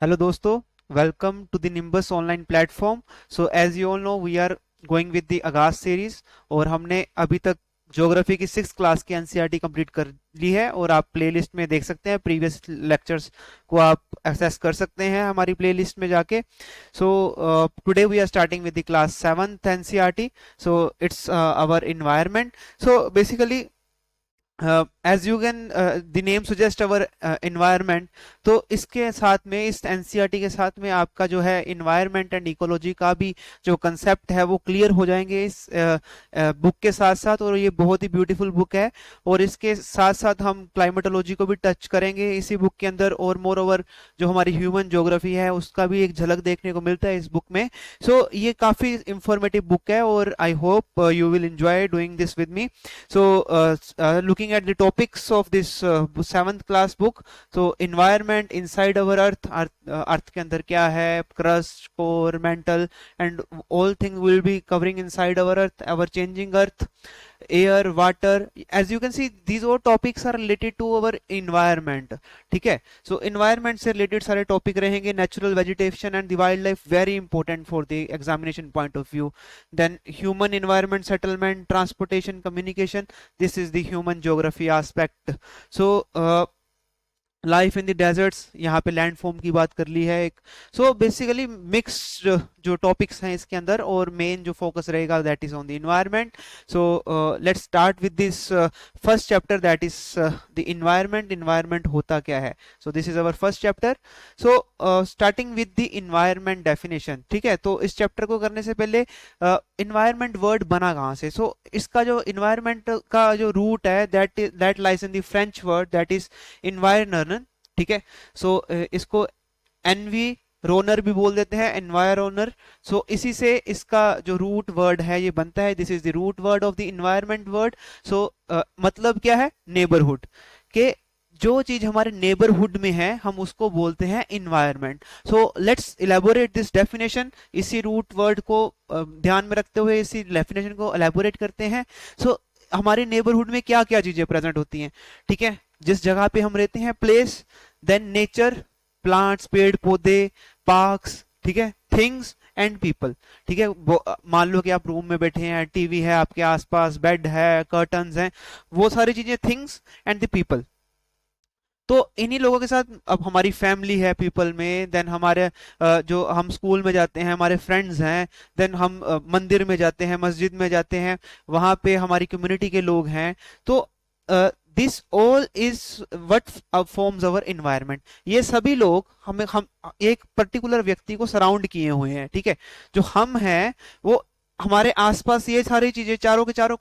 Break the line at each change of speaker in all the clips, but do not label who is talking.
Hello दोस्तों, welcome to the Nimbus online platform. So as you all know, we are going with the Agas series और हमने अभी तक geography की 6th class की NCERT complete कर ली है और आप प्लेलिस्ट में देख सकते हैं प्रीवियस लेक्चर्स को आप एक्सेस कर सकते हैं हमारी प्लेलिस्ट में जाके. So today we are starting with the class 7th NCERT. So it's our environment. So basically as you can the name suggest our environment. तो इसके साथ में इस एनसीईआरटी के साथ में आपका जो है एनवायरनमेंट एंड इकोलॉजी का भी जो कंसेप्ट है वो क्लियर हो जाएंगे इस बुक के साथ साथ. और ये बहुत ही ब्यूटीफुल बुक है और इसके साथ साथ हम क्लाइमेटोलॉजी को भी टच करेंगे इसी बुक के अंदर. और मोर ओवर जो हमारी ह्यूमन ज्योग्राफी है उसका भी एक झलक देखने को मिलता है इस बुक में. सो ये काफी इंफॉर्मेटिव बुक है और I hope you will enjoy doing this with me. So, looking at the topics of this 7th class book. So, environment inside our earth के अंदर क्या है, crust, core, mantle, and all things will be covering inside our earth, our changing earth, air, water. As you can see, these all topics are related to our environment. ठीक है. So, environment से related सारे topic रहेंगे. Natural vegetation and the wildlife very important for the examination point of view. Then human environment, settlement, transportation, communication. This is the human geography aspect. So life in the deserts, यहाँ पे land form की बात कर ली है एक. So basically mixed जो topics हैं इसके अंदर और मेन जो फोकस रहेगा that is on the environment. So let's start with this first chapter that is the environment. Environment होता क्या है. So this is our first chapter. So starting with the environment definition. ठीक है, तो इस chapter को करने से पहले एनवायरनमेंट वर्ड बना कहाँ से. सो इसका जो एनवायरनमेंट का जो रूट है that lies in the French word that is environner. ठीक है. सो इसको एनवी रोनर भी बोल देते हैं, एनवायरोनर. सो इसी से इसका जो रूट वर्ड है ये बनता है. This is the root word of the environment word. So मतलब क्या है, नेबरहुड के जो चीज हमारे नेबरहुड में है हम उसको बोलते हैं environment. So let's elaborate this definition. इसी रूट वर्ड को ध्यान में रखते हुए इसी डेफिनेशन को इलेबोरेट करते हैं. सो हमारे नेबरहुड में क्या क्या चीजें प्रेजेंट होती हैं. ठीक है, जिस जगह पे हम रहते हैं, प्लेस, देन नेचर, प्लांट्स, पेड़ पौधे, पार्क्स. ठीक है, थिंग्स एंड पीपल. ठीक है, मान लो कि आप रूम में बैठे हैं, टीवी है आपके आसपास, बेड है, कर्टन्स हैं, वो सारी चीजें थिंग्स एंड द पीपल. तो इन्हीं लोगों के साथ अब हमारी फैमिली है पीपल में. देन हमारे जो हम स्कूल में जाते हैं, हमारे फ्रेंड्स हैं. देन हम मंदिर में जाते हैं, मस्जिद में जाते हैं, वहां पे हमारी कम्युनिटी के लोग हैं. तो this all is what forms our environment. ये सभी लोग हम एक पर्टिकुलर व्यक्ति को सराउंड किए हुए हैं. ठीक है, जो हम हैं वो हमारे आसपास ये सारी चीजें चारों के चारों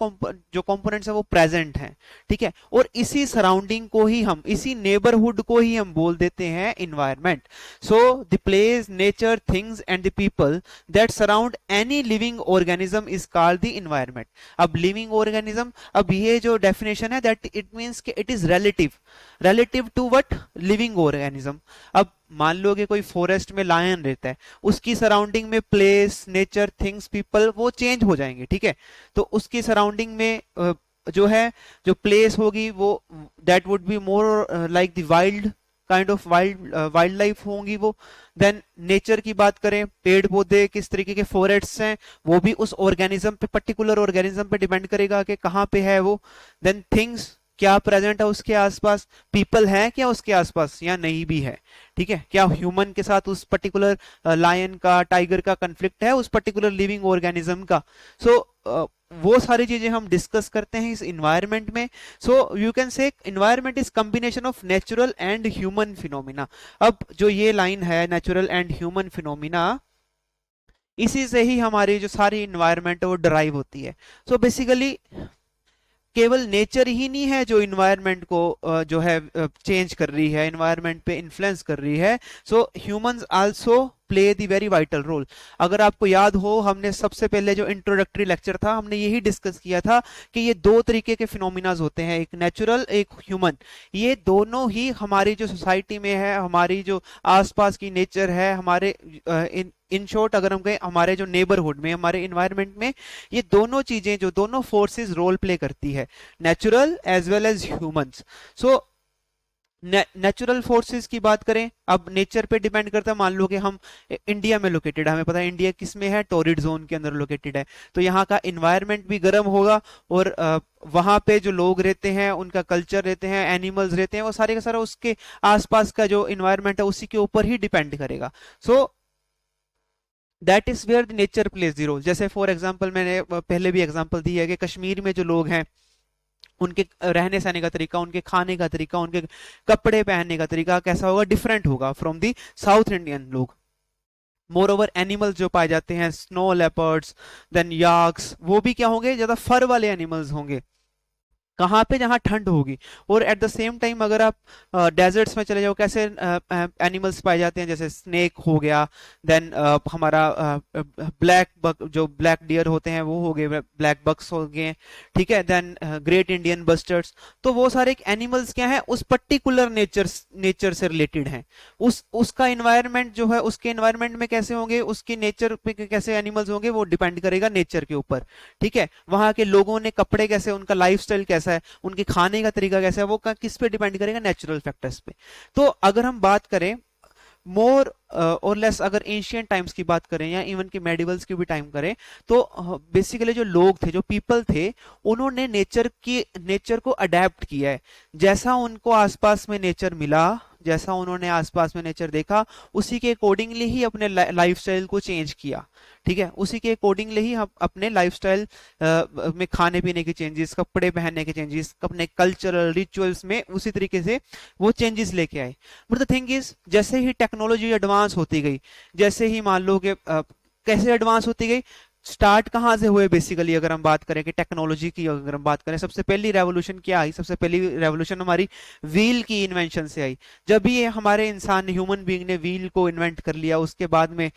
जो कंपोनेंट्स है वो प्रेजेंट हैं. ठीक है, और इसी सराउंडिंग को ही हम, इसी नेबरहुड को ही हम बोल देते हैं environment. So the place, nature, things and the people that surround any living organism is called the environment. अब लिविंग ऑर्गेनिज्म, अब ये जो डेफिनेशन है दैट इट मींस कि it is relative to what, living organism. अब मान लो कि कोई फॉरेस्ट में लायन रहता है, उसकी सराउंडिंग में प्लेस, नेचर, थिंग्स, पीपल वो चेंज हो जाएंगे. ठीक है, तो उसकी सराउंडिंग में जो है, जो प्लेस होगी वो that would be more like the wild kind of wild life होंगी वो. देन नेचर की बात करें, पेड़ पौधे किस तरीके के फॉरेस्ट्स हैं, वो भी उस ऑर्गेनिज्म पे, पर्टिकुलर ऑर्गेनिज्म पे डिपेंड करेगा कि कहाँ पे है वो. देन थिंग्स, क्या प्रेजेंट है उसके आसपास, पीपल है क्या उसके आसपास या नहीं भी है. ठीक है, क्या ह्यूमन के साथ उस पर्टिकुलर लायन का, टाइगर का कन्फ्लिक्ट है उस पर्टिकुलर लिविंग ऑर्गेनिज्म का. सो वो सारी चीजें हम डिस्कस करते हैं इस इन्वायरमेंट में. So you can say environment is combination of natural and human phenomena. अब जो ये लाइन है, नेचुरल एंड ह्यूमन फिनोमिना, इसी से ही हमारी जो सारी इन्वायरमेंट है वो डराइव होती है. सो बेसिकली केवल नेचर ही नहीं है जो इन्वायरमेंट को जो है चेंज कर रही है, इन्वायरमेंट पे इन्फ्लुएंस कर रही है. So humans also play the very vital role. अगर आपको याद हो, हमने सबसे पहले जो इंट्रोडक्टरी लेक्चर था हमने यही डिस्कस किया था कि ये दो तरीके के फिनोमिनाज होते हैं, एक नेचुरल, एक ह्यूमन. ये दोनों ही हमारी जो सोसाइटी में है, हमारी जो आसपास की नेचर है, हमारे इन शॉर्ट अगर हम कहें हमारे जो नेबरहुड में, हमारे इन्वायरमेंट में, ये दोनों चीजें, जो दोनों फोर्सेस रोल प्ले करती है, natural as well as humans. So natural forces की बात करें, अब नेचर पे डिपेंड करता है। मान लो कि हम इंडिया में लोकेटेड है, हमें पता है इंडिया किस में है, टोरिड जोन के अंदर लोकेटेड है, तो यहाँ का इन्वायरमेंट भी गर्म होगा, और वहां पे जो लोग रहते हैं, उनका कल्चर रहते हैं, एनिमल्स रहते हैं, वो सारे का सारा उसके आसपास का जो इन्वायरमेंट है उसी के ऊपर ही डिपेंड करेगा। So that is where the nature plays the role. जैसे फॉर एग्जांपल, मैंने पहले भी एग्जांपल दी है कि कश्मीर में जो लोग हैं, उनके रहने सहने का तरीका, उनके खाने का तरीका, उनके कपड़े पहनने का तरीका कैसा होगा, डिफरेंट होगा फ्रॉम दी साउथ इंडियन लोग। मोर ओवर एनिमल्स जो पाए जाते हैं, स्नो लेपर्ड्स, देन याक्स, वो भी क्या होंगे, ज्यादा फर वाले एनिमल्स होंगे। कहाँ पे, जहाँ ठंड होगी। और एट द सेम टाइम अगर आप डेजर्ट्स में चले जाओ, कैसे एनिमल्स पाए जाते हैं, जैसे स्नेक हो गया, देन हमारा ब्लैक बक, जो ब्लैक डियर होते हैं वो हो गए, ब्लैक बक्स हो गए, ठीक है, देन ग्रेट इंडियन बस्टर्ड्स। तो वो सारे एनिमल्स क्या है, उस पर्टिकुलर नेचर से रिलेटेड हैं। उसका इन्वायरमेंट जो है, उसके इन्वायरमेंट में कैसे होंगे, उसके नेचर पे कैसे एनिमल्स होंगे, वो डिपेंड करेगा नेचर के ऊपर। ठीक है, वहां के लोगों ने कपड़े कैसे, उनका लाइफस्टाइल कैसा है, उनके खाने का तरीका कैसा है, वो किस पे डिपेंड करेगा, नेचुरल फैक्टर्स पे। तो अगर हम बात करें मोर और लेस, अगर एशियंट टाइम्स की बात करें या इवन के मेडिवल्स की भी टाइम करें, तो बेसिकली जो लोग थे, जो पीपल थे, उन्होंने नेचर को अडेप्ट किया है। जैसा उनको आसपास में नेचर मिला, जैसा उन्होंने आसपास में नेचर देखा, उसी के अकॉर्डिंगली ही अपने लाइफस्टाइल को चेंज किया। ठीक है, उसी के अकॉर्डिंगली ही हम अपने लाइफस्टाइल में खाने पीने के चेंजेस, कपड़े पहनने के चेंजेस, अपने कल्चरल रिचुअल्स में उसी तरीके से वो चेंजेस लेके आए। बट द थिंग इज, जैसे ही टेक्नोलॉजी एडवांस होती गई, जैसे ही मान लो कि कैसे एडवांस होती गई, स्टार्ट कहाँ से हुए बेसिकली, अगर हम बात करें कि टेक्नोलॉजी की अगर हम बात करें, सबसे पहली रेवोल्यूशन क्या आई, सबसे पहली रेवोल्यूशन हमारी व्हील की इन्वेंशन से आई। जब भी ये हमारे इंसान ह्यूमन बीइंग ने व्हील को इन्वेंट कर लिया, उसके बाद में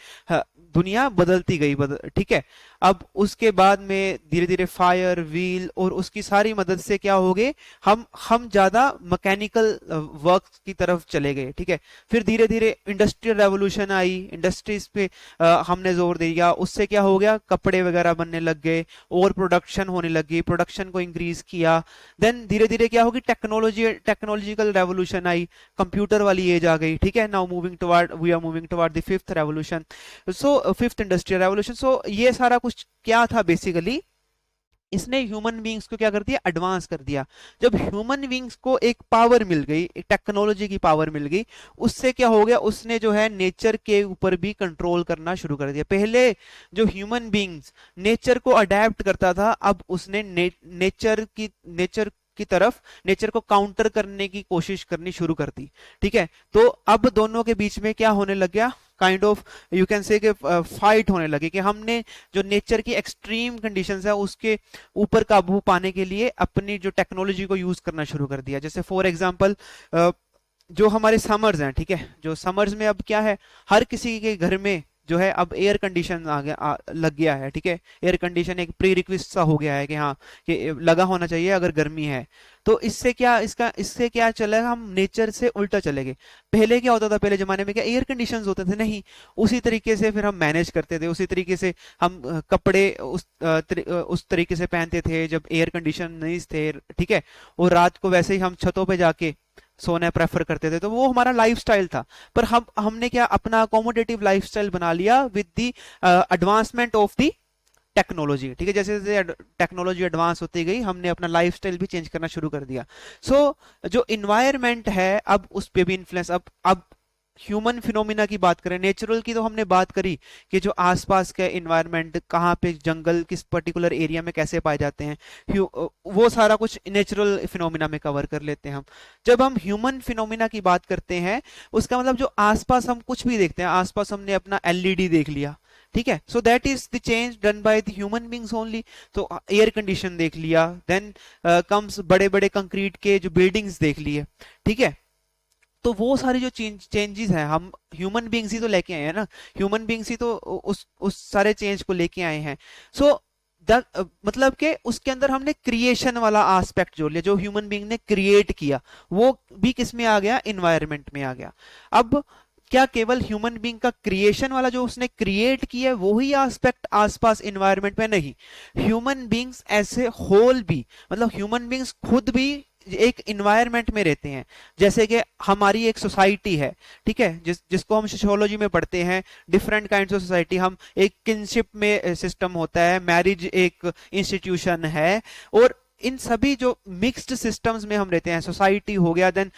दुनिया बदलती गई, ठीक है। अब उसके बाद में धीरे धीरे फायर, व्हील और उसकी सारी मदद से क्या हो गए, हम ज्यादा मैकेनिकल वर्क की तरफ चले गए। ठीक है, फिर धीरे धीरे इंडस्ट्रियल रेवोल्यूशन आई, इंडस्ट्रीज पे हमने जोर दिया, उससे क्या हो गया, कपड़े वगैरह बनने लग गए और प्रोडक्शन होने लगी, प्रोडक्शन को इंक्रीज किया। देन धीरे धीरे क्या होगी, टेक्नोलॉजिकल रेवोल्यूशन आई, कंप्यूटर वाली एज आ गई। ठीक है, now we are moving toward the fifth revolution, so fifth industrial revolution. So ये सारा कुछ क्या था बेसिकली, इसने ह्यूमन बींग्स को क्या कर दिया, एडवांस कर दिया। जब ह्यूमन बींग्स को एक पावर मिल गई, एक टेक्नोलॉजी की पावर मिल गई, उससे क्या हो गया, उसने जो है नेचर के ऊपर भी कंट्रोल करना शुरू कर दिया। पहले जो ह्यूमन बींग्स नेचर को अडेप्ट करता था, अब उसने नेचर को काउंटर करने की कोशिश करनी शुरू कर दी। ठीक है, तो अब दोनों के बीच में क्या होने लग गया, kind of you can say fight होने लगे, कि हमने जो नेचर की एक्सट्रीम कंडीशंस है उसके ऊपर काबू पाने के लिए अपनी जो टेक्नोलॉजी को यूज करना शुरू कर दिया। जैसे फॉर एग्जांपल जो हमारे समर्स हैं, ठीक है, जो समर्स में अब क्या है, हर किसी के घर में जो है अब एयर कंडीशन लग गया है। ठीक है, एयर कंडीशन एक प्री रिक्वेस्ट सा हो गया है कि हाँ, कि लगा होना चाहिए अगर गर्मी है। तो इससे क्या चलेगा, हम नेचर से उल्टा चलेंगे। पहले क्या होता था, पहले जमाने में क्या एयर कंडीशंस होते थे, नहीं, उसी तरीके से फिर हम मैनेज करते थे, उसी तरीके से हम कपड़े उस तरीके से पहनते थे जब एयर कंडीशन नहीं थे। ठीक है, और रात को वैसे ही हम छतों पे जाके सोना प्रेफर करते थे, तो वो हमारा लाइफस्टाइल था। पर हमने क्या अपना अकोमोडेटिव लाइफस्टाइल बना लिया with the advancement of the technology. ठीक है, जैसे जैसे टेक्नोलॉजी एडवांस होती गई, हमने अपना लाइफस्टाइल भी चेंज करना शुरू कर दिया। जो इन्वायरमेंट है, अब उस पर भी इन्फ्लुएंस, अब ह्यूमन फिनोमिना की बात करें, नेचुरल की तो हमने बात करी कि जो आसपास के इन्वायरमेंट, कहाँ पे जंगल किस पर्टिकुलर एरिया में कैसे पाए जाते हैं, वो सारा कुछ नेचुरल फिनोमिना में कवर कर लेते हैं हम। जब हम ह्यूमन फिनोमिना की बात करते हैं, उसका मतलब जो आसपास हम कुछ भी देखते हैं, आसपास हमने अपना एलईडी देख लिया, ठीक है, so that is the change done by the human beings only. तो एयर कंडीशन देख लिया, देन कम्स बड़े बड़े कंक्रीट के जो बिल्डिंग्स देख लिए। ठीक है, तो वो सारी जो चेंजेस हैं, हम ह्यूमन बींग्स ही तो लेके आए हैं ना, ह्यूमन बींग्स ही तो उस सारे चेंज को लेके आए हैं। सो मतलब कि उसके अंदर हमने क्रिएशन वाला एस्पेक्ट जोड़ लिया, जो ह्यूमन बींग ने क्रिएट किया वो भी किस में आ गया, इन्वायरमेंट में आ गया। अब क्या केवल ह्यूमन बींग का क्रिएशन वाला जो उसने क्रिएट किया है वो ही एस्पेक्ट आसपास इन्वायरमेंट में, नहीं, ह्यूमन बींग्स ऐसे होल भी, मतलब ह्यूमन बींग्स खुद भी एक इन्वायरमेंट में रहते हैं। जैसे कि हमारी एक सोसाइटी है, ठीक है, जिसको हम सोशियोलॉजी में पढ़ते हैं, डिफरेंट काइंड्स ऑफ सोसाइटी। हम एक किनशिप में सिस्टम होता है, मैरिज एक इंस्टीट्यूशन है, और इन सभी जो मिक्स्ड सिस्टम्स में हम रहते हैं, सोसाइटी हो गया, देन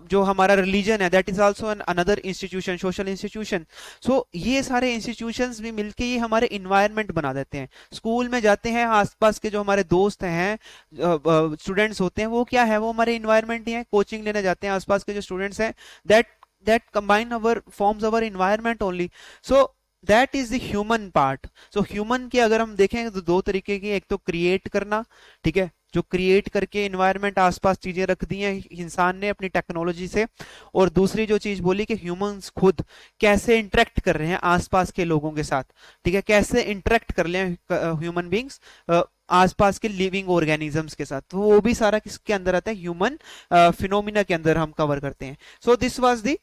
जो हमारा रिलीजन है, that is also an another institution, social institution. So ये सारे इंस्टीट्यूशंस भी मिलके ये हमारे इन्वायरमेंट बना देते हैं। स्कूल में जाते हैं, आसपास के जो हमारे दोस्त हैं, स्टूडेंट्स होते हैं, वो क्या है, वो हमारे इन्वायरमेंट ही है। कोचिंग लेने जाते हैं, आसपास के जो स्टूडेंट्स हैं, that combine our forms our environment only. So that is the human part. So human के अगर हम देखें तो दो तरीके की, एक तो क्रिएट करना, ठीक है, जो क्रिएट करके इन्वायरमेंट आसपास चीजें रख दी हैं इंसान ने अपनी टेक्नोलॉजी से, और दूसरी जो चीज बोली कि ह्यूमंस खुद कैसे इंटरेक्ट कर रहे हैं आसपास के लोगों के साथ, ठीक है, कैसे इंटरेक्ट कर रहे हैं ह्यूमन बींग्स आसपास के लिविंग ऑर्गेनिजम्स के साथ। तो वो भी सारा किसके अंदर आता है, ह्यूमन फिनोमिना के अंदर हम कवर करते हैं। So this was the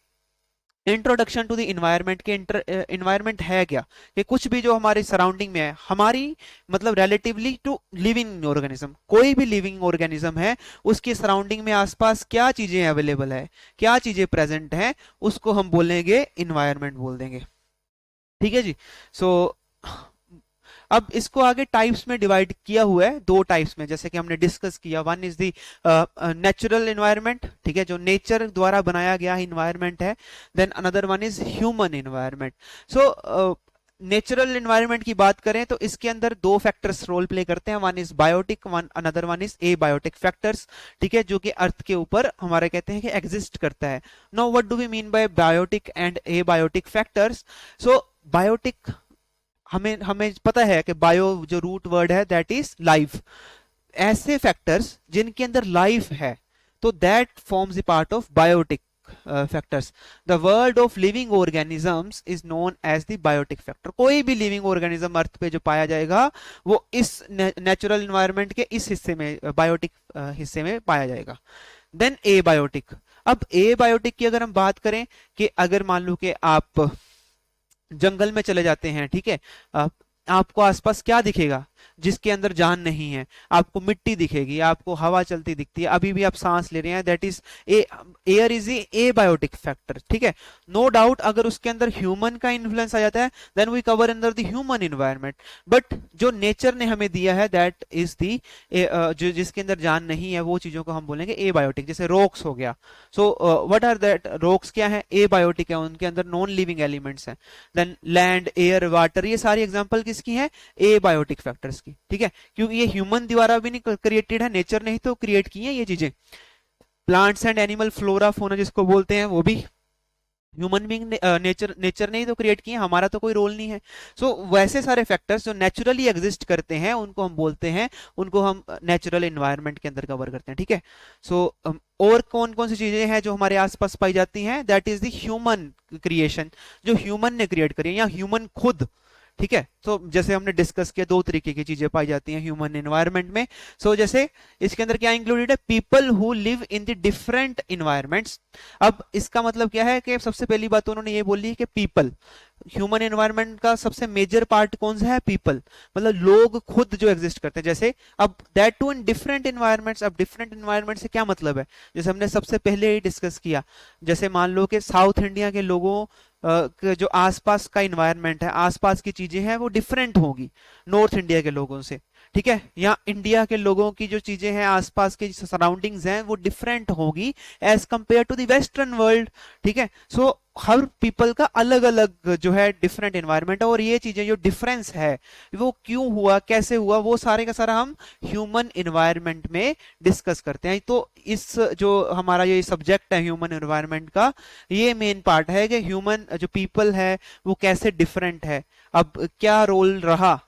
introduction to the environment. के इन्वायरमेंट है क्या, कि कुछ भी जो हमारे सराउंडिंग में है, हमारी मतलब रिलेटिवली टू लिविंग ऑर्गेनिज्म, कोई भी लिविंग ऑर्गेनिज्म है, उसके सराउंडिंग में आसपास क्या चीजें अवेलेबल है, क्या चीजें प्रेजेंट है, उसको हम बोलेंगे इन्वायरमेंट बोल देंगे। ठीक है जी। सो अब इसको आगे टाइप्स में डिवाइड किया हुआ है, दो टाइप्स में, जैसे कि हमने डिस्कस किया। One is the natural environment, ठीक है, जो नेचर द्वारा बनाया गया इन्वायरमेंट है। Then another one is human environment. So natural environment की बात करें तो इसके अंदर दो फैक्टर्स रोल प्ले करते हैं, one is biotic, one another one is abiotic factors, ठीक है, जो कि अर्थ के ऊपर हमारे कहते हैं कि एग्जिस्ट करता है। Now what do we mean by biotic and abiotic factors? So biotic, हमें हमें पता है कि बायो जो रूट वर्ड है दैट इज लाइफ। ऐसे फैक्टर्स जिनके अंदर लाइफ है, तो that forms the part of biotic factors. The world of living organisms is known as the biotic factor. कोई भी लिविंग ऑर्गेनिज्म अर्थ पे जो पाया जाएगा वो इस नेचुरल एनवायरनमेंट के इस हिस्से में, बायोटिक हिस्से में पाया जाएगा। Then abiotic. अब एबायोटिक की अगर हम बात करें कि अगर मान लो कि आप जंगल में चले जाते हैं, ठीक है, आपको आसपास क्या दिखेगा जिसके अंदर जान नहीं है? आपको मिट्टी दिखेगी, आपको हवा चलती दिखती है, अभी भी आप सांस ले रहे हैं, that is air is abiotic factor, ठीक है। नो डाउट अगर उसके अंदर ह्यूमन का इन्फ्लुएंस आ जाता है then we cover under the human environment. But जो नेचर ने हमें दिया है दैट इज दी, जो जिसके अंदर जान नहीं है वो चीजों को हम बोलेंगे ए बायोटिक। जैसे रॉक्स हो गया, so what are that rocks, क्या है, ए बायोटिक है, उनके अंदर नॉन लिविंग एलिमेंट्स हैं। देन लैंड, एयर, वाटर, ये सारी एग्जांपल किसकी है, ए बायोटिक फैक्टर्स की, ठीक है, क्योंकि ये ह्यूमन द्वारा भी नहीं क्रिएटेड है, नेचर ने ही तो क्रिएट की है ये चीजें। Plants and animal, flora fauna जिसको बोलते हैं, वो भी ह्यूमन बीइंग, नेचर ने ही तो क्रिएट किए, हमारा तो कोई रोल नहीं है। सो वैसे सारे फैक्टर्स जो नेचुरली एग्जिस्ट करते हैं उनको हम बोलते हैं, उनको हम नेचुरल एनवायरनमेंट के अंदर कवर करते हैं, ठीक है। सो और कौन कौन सी चीजें हैं जो हमारे आसपास पाई जाती हैं? That is the human creation, जो ह्यूमन ने क्रिएट करी है, या ह्यूमन खुद, ठीक है। तो जैसे हमने डिस्कस किया, दो तरीके की चीजें पाई जाती हैं ह्यूमन एनवायरनमेंट में। सो जैसे इसके अंदर क्या इंक्लूडेड है, people who live in the different environments. अब इसका मतलब क्या है कि सबसे पहली बात तो उन्होंने ये बोली कि पीपल, ह्यूमन एनवायरनमेंट का सबसे मेजर पार्ट कौन सा है, पीपल, मतलब लोग खुद जो एग्जिस्ट करते हैं। जैसे अब that too in different environments. अब डिफरेंट एनवायरमेंट से क्या मतलब है, जैसे हमने सबसे पहले ही डिस्कस किया, जैसे मान लो कि साउथ इंडिया के लोगों जो आसपास का इन्वायरमेंट है, आसपास की चीजें हैं वो डिफरेंट होगी नॉर्थ इंडिया के लोगों से, ठीक है। या इंडिया के लोगों की जो चीजें हैं, आसपास के सराउंडिंग्स हैं, वो डिफरेंट होगी as compare to the western world, ठीक है। सो हर पीपल का अलग अलग जो है डिफरेंट एनवायरमेंट है, और ये चीजें जो डिफरेंस है वो क्यों हुआ, कैसे हुआ, वो सारे का सारा हम ह्यूमन एनवायरमेंट में डिस्कस करते हैं। तो इस जो हमारा ये सब्जेक्ट है ह्यूमन एनवायरमेंट का, ये मेन पार्ट है कि ह्यूमन जो पीपल है वो कैसे डिफरेंट है। अब क्या रोल रहा,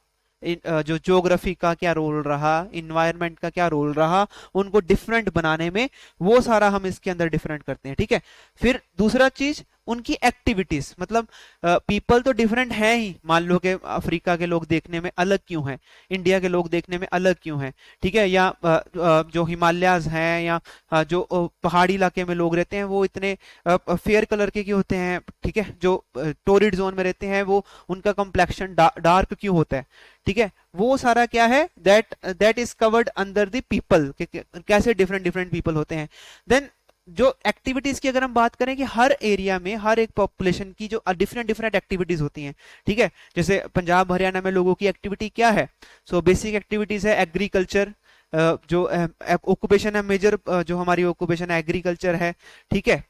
जो ज्योग्राफी का क्या रोल रहा, इन्वायरमेंट का क्या रोल रहा उनको डिफरेंट बनाने में, वो सारा हम इसके अंदर डिफरेंट करते हैं, ठीक है। फिर दूसरा चीज, उनकी एक्टिविटीज, मतलब पीपल तो डिफरेंट है ही, मान लो कि अफ्रीका के लोग देखने में अलग क्यों हैं, इंडिया के लोग देखने में अलग क्यों हैं, ठीक है, या जो हिमालयाज हैं, या जो पहाड़ी इलाके में लोग रहते हैं वो इतने फेयर कलर के क्यों होते हैं, ठीक है, जो टोरिड जोन में रहते हैं वो उनका कम्प्लेक्शन डार्क क्यों होता है, ठीक है, वो सारा क्या है, that is covered under the people, कैसे डिफरेंट डिफरेंट पीपल होते हैं। देन जो एक्टिविटीज की अगर हम बात करें कि हर एरिया में हर एक पॉपुलेशन की जो डिफरेंट डिफरेंट एक्टिविटीज होती हैं, ठीक है, जैसे पंजाब हरियाणा में लोगों की एक्टिविटी क्या है, सो बेसिक एक्टिविटीज है एग्रीकल्चर, जो ऑक्यूपेशन है मेजर, जो हमारी ऑक्यूपेशन है एग्रीकल्चर है, ठीक है।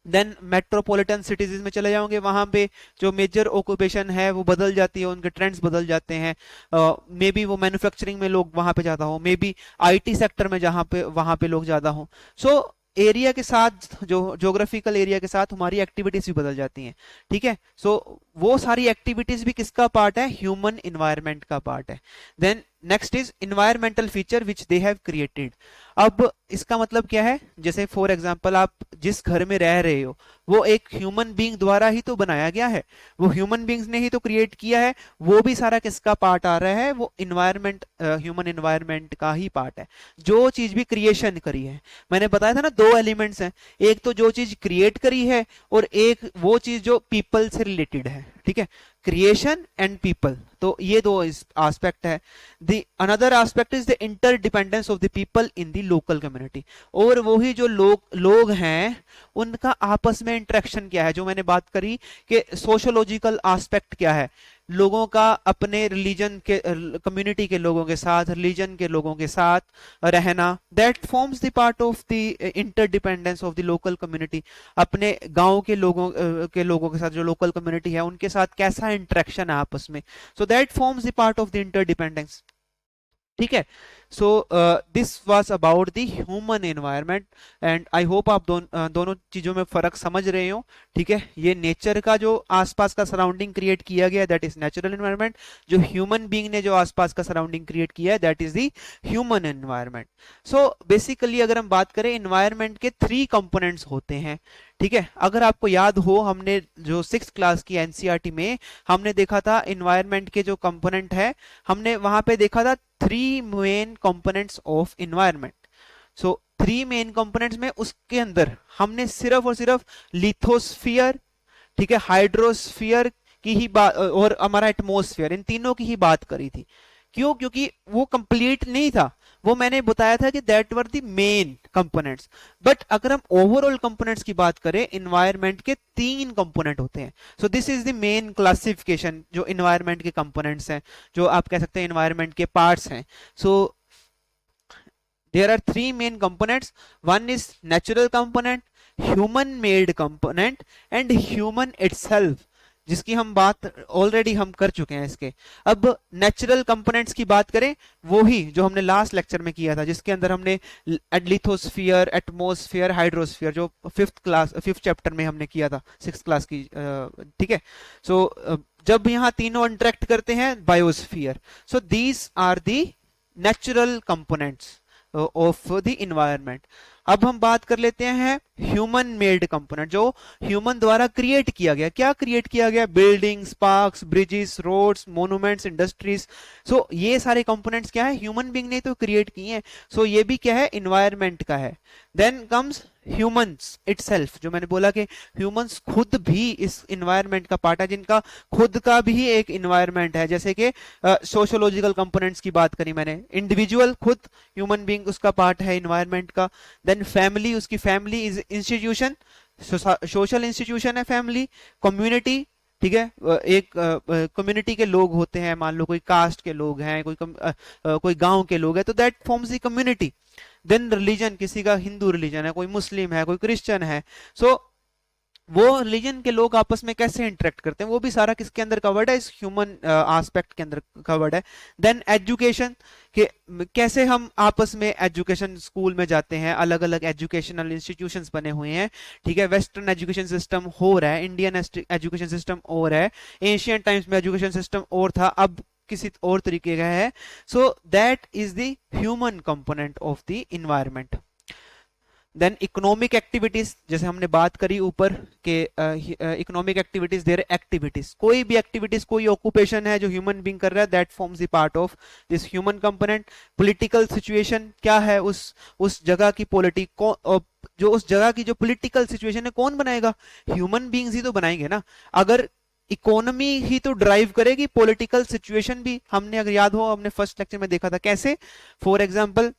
देन मेट्रोपॉलिटन सिटीज में चले जाओगे, वहां पे जो मेजर ऑक्यूपेशन है वो बदल जाती है, उनके ट्रेंड्स बदल जाते हैं, मे बी वो मैन्युफैक्चरिंग में लोग वहां पे ज्यादा हो, मे बी आईटी सेक्टर में जहां पे वहां पे लोग ज्यादा हो। सो एरिया के साथ, जो ज्योग्राफिकल एरिया के साथ हमारी एक्टिविटीज भी बदल जाती हैं, ठीक है। सो वो सारी एक्टिविटीज भी किसका पार्ट है, ह्यूमन इन्वायरमेंट का पार्ट है। Then next is environmental feature which they have created. अब इसका मतलब क्या है, जैसे फॉर एग्जांपल आप जिस घर में रह रहे हो वो एक ह्यूमन बीइंग द्वारा ही तो बनाया गया है, वो ह्यूमन बीइंग्स ने ही तो क्रिएट किया है, वो भी सारा किसका पार्ट आ रहा है, वो इन्वायरमेंट, ह्यूमन इन्वायरमेंट का ही पार्ट है। जो चीज भी क्रिएशन करी है, मैंने बताया था ना दो एलिमेंट्स हैं, एक तो जो चीज क्रिएट करी है और एक वो चीज जो पीपल से रिलेटेड है, ठीक है, क्रिएशन एंड पीपल, तो ये दो एस्पेक्ट है। The another aspect is the interdependence of the people in the local community, और वही जो लोग हैं उनका आपस में इंटरेक्शन क्या है, जो मैंने बात करी कि सोशोलॉजिकल एस्पेक्ट क्या है, लोगों का अपने रिलीजन के, कम्युनिटी के लोगों के साथ, रिलीजन के लोगों के साथ रहना, that forms the part of the interdependence of the local community. अपने गांव के लोगों के साथ, जो लोकल कम्युनिटी है उनके साथ कैसा इंटरेक्शन है आपस में, so that forms the part of the interdependence, ठीक है। So this was about the human environment, and I hope आप दोनों चीजों में फर्क समझ रहे हो, ठीक है। ये नेचर का जो आसपास का सराउंडिंग क्रिएट किया गया दैट इज नेचुरल एनवायरनमेंट, जो ह्यूमन बीइंग ने जो आसपास का सराउंडिंग क्रिएट किया है that is the human environment. So basically अगर हम बात करें, एनवायरनमेंट के 3 कंपोनेंट्स होते हैं, ठीक है। अगर आपको याद हो, हमने जो 6th क्लास की एनसीईआरटी में हमने देखा था एनवायरनमेंट के जो कंपोनेंट है, हमने वहां पे देखा था 3 main components of environment. So 3 main components में उसके अंदर हमने सिर्फ और सिर्फ लिथोस्फीयर, ठीक है, हाइड्रोस्फीयर की ही बात और हमारा एटमॉस्फेयर, इन तीनों की ही बात करी थी। क्यों? क्योंकि वो कंप्लीट नहीं था, वो मैंने बताया था कि that were the main components. But अगर हम ओवरऑल कंपोनेंट्स की बात करें, एनवायरनमेंट के 3 कंपोनेंट होते हैं। So this is the main classification जो एनवायरनमेंट के कंपोनेंट्स हैं, जो आप कह सकते हैं एनवायरनमेंट के पार्ट्स हैं। सो there are 3 main components. One is natural component, human made component and human itself, जिसकी हम बात ऑलरेडी हम कर चुके हैं इसके। अब नेचुरल कंपोनेंट्स की बात करें, वो ही जो हमने लास्ट लेक्चर में किया था, जिसके अंदर हमने लिथोस्फीयर, एटमॉस्फेयर, हाइड्रोस्फीयर, जो 5th चैप्टर में हमने किया था 6th क्लास की, ठीक है। सो जब यहाँ तीनों इंटरेक्ट करते हैं, biosphere, so these are the natural components of the environment. अब हम बात कर लेते हैं ह्यूमन मेड कंपोनेंट, जो ह्यूमन द्वारा क्रिएट किया गया। क्या क्रिएट किया गया? Buildings, parks, bridges, roads, monuments, industries. So ये सारे कंपोनेंट्स क्या है? ह्यूमन बीइंग ने तो क्रिएट किए हैं। सो ये भी क्या है? इन्वायरमेंट का है। देन कम्स ह्यूमंस इटसेल्फ, जो मैंने बोला कि ह्यूमंस खुद भी इस इन्वायरमेंट का पार्ट है, जिनका खुद का भी एक इन्वायरमेंट है। जैसे कि सोशियोलॉजिकल कंपोनेंट्स की बात करी मैंने, इंडिविजुअल खुद ह्यूमन बीइंग उसका पार्ट है इन्वायरमेंट का। देन फैमिली, उसकी family is institution, social institution है फैमिली। कम्युनिटी, ठीक है, एक कम्युनिटी के लोग होते हैं, मान लो कोई कास्ट के लोग हैं, कोई गांव के लोग हैं, तो that forms the community. Then religion, किसी का हिंदू रिलीजन है, कोई मुस्लिम है, कोई क्रिश्चियन है, सो वो रिलीजन के लोग आपस में कैसे इंटरेक्ट करते हैं, वो भी सारा किसके अंदर कवर्ड है? इस ह्यूमन एस्पेक्ट के अंदर कवर्ड है। देन एजुकेशन, कि कैसे हम आपस में एजुकेशन, स्कूल में जाते हैं, अलग अलग एजुकेशनल इंस्टीट्यूशंस बने हुए हैं, ठीक है। वेस्टर्न एजुकेशन सिस्टम हो रहा है, इंडियन एजुकेशन सिस्टम और है, एशियन टाइम्स में एजुकेशन सिस्टम और था, अब किसी और तरीके का है। So that is the human component of the environment. Then economic activities, जैसे हमने बात करी ऊपर के इकोनॉमिक एक्टिविटीज, देयर एक्टिविटीज, कोई भी एक्टिविटीज, कोई ऑक्यूपेशन है जो ह्यूमन बीइंग कर रहा है, that forms the part of this human component. Political situation क्या है, उस जगह की जो उस जगह की जो पॉलिटिकल सिचुएशन है कौन बनाएगा, ह्यूमन बीइंग्स ही तो बनाएंगे ना। अगर इकोनॉमी ही तो ड्राइव करेगी, पॉलिटिकल सिचुएशन भी। हमने अगर याद हो, हमने फर्स्ट लेक्चर में देखा था कैसे, फॉर एग्जांपल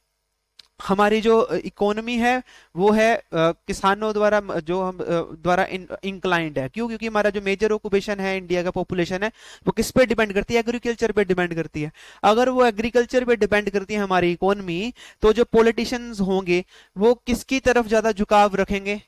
हमारी जो इकोनॉमी है वो है किसानों द्वारा, जो हम द्वारा इंक्लाइंड है। क्यों? क्योंकि हमारा जो मेजर ऑक्यूपेशन है, इंडिया का पॉपुलेशन है, वो किस पे डिपेंड करती है, एग्रीकल्चर पे डिपेंड करती है। अगर वो एग्रीकल्चर पे डिपेंड करती है हमारी इकोनॉमी, तो जो पॉलिटिशियंस होंगे वो किसकी तरफ ज्यादा झुकाव रखेंगे,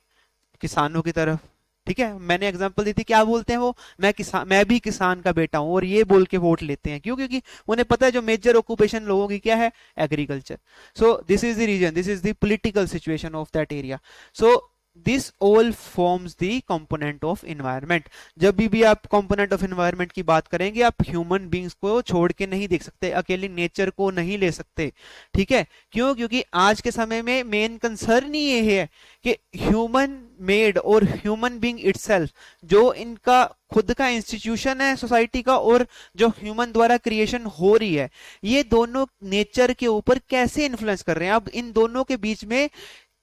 किसानों की तरफ। ठीक है, मैंने एग्जांपल दी थी, क्या बोलते हैं वो, मैं भी किसान का बेटा हूं, और ये बोल के वोट लेते हैं। क्यों? क्योंकि उन्हें पता है जो मेजर ऑक्यूपेशन लोगों की क्या है, agriculture. So this is the region, this is the political situation of that area. So this all forms the component of environment. जब भी आप कंपोनेंट ऑफ एनवायरनमेंट की बात करेंगे, आप ह्यूमन बींग्स को छोड़ के नहीं देख सकते, अकेले नेचर को नहीं ले सकते। ठीक है, क्यों? क्योंकि आज के समय में मेन कंसर्न ही ये है कि ह्यूमन मेड और ह्यूमन बीइंग इटसेल्फ, जो इनका खुद का इंस्टीट्यूशन है सोसाइटी का, और जो ह्यूमन द्वारा क्रिएशन हो रही है, ये दोनों नेचर के ऊपर कैसे इन्फ्लुएंस कर रहे हैं। अब इन दोनों के बीच में